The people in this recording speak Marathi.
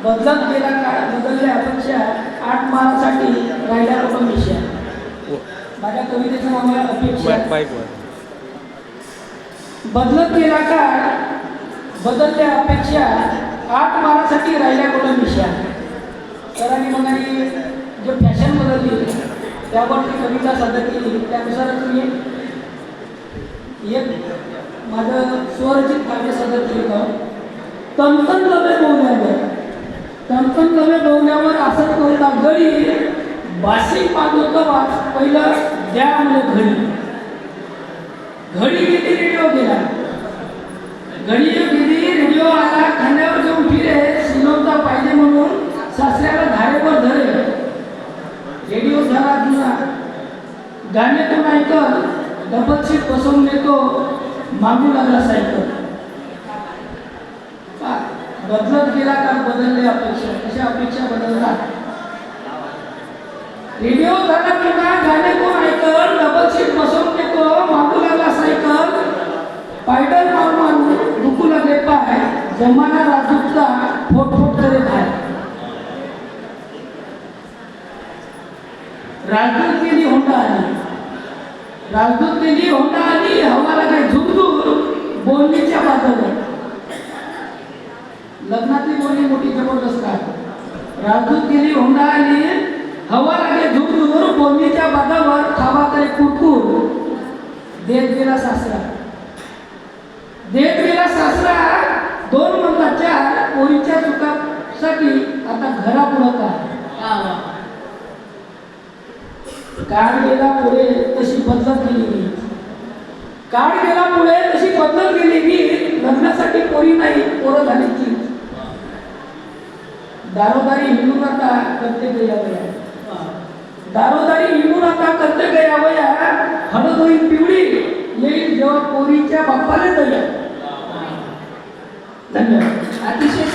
बदलत गेला काळ बदलल्या अपेक्षा 8 मार्चसाठी राहिल्या कुटुंब विषय माझ्या कवितेचं नाव आहे अपेक्षा. बदलत गेला काळ बदलल्या अपेक्षा 8 मार्चसाठी राहिल्या कुटुंब विषय. सरांनी म्हणाली जो फॅशन बदलली त्यावरती कविता सादर केली. त्यानुसारच मी एक माझं स्वरचित काव्य सादर केलं होतं. तनतन लवे बोलण्यावर असं कळता गडी बाशी पाठवतो वाच पहिलं द्या म्हणजे घडी गेली रेडिओ गेला. घडी गेली रेडिओ आला खांद्यावर जाऊन फिरे शिलवता पाहिजे म्हणून सासऱ्याला धारेवर धरे. रेडिओ झाला जुना गाणे तो ऐकल डबल सीट बसवून नेतो मागू लागला सायकल. बदलत गेला का बदलले अपेक्षा अशा अपेक्षा बदलतात. रेडिओ झाला पुन्हा गाणे कोण ऐकल डबल सीट बसवून नेतो मागू लागला सायकल. पायडल मारून दुखू लागले पाय जमाना राजूचा फोटफोट करे पाय. राजदूत गेली होंडा आली हवाला काय झुकझुक बोलणीच्या बाजूला. लग्नातली बोलणी मोठी जबरदस्त आहे. राजदूत गेली होंडा आली हवा लागे झुकझुक बोलणीच्या बाजावर खावा करे कुरकुर. देत गेला सासरा 2 म्हणता 4 पोरीच्या चुकासाठी आता घरापुढं का. काळ गेला पुढे तशी बदलत गेली लग्नासाठी पोरी नाही पोरं झाली की. दारोदारी हिंडून आता करते गया हळद होईल पिवळी येईल जेव्हा पोरीच्या बाप्पाला दया. धन्यवाद. अतिशय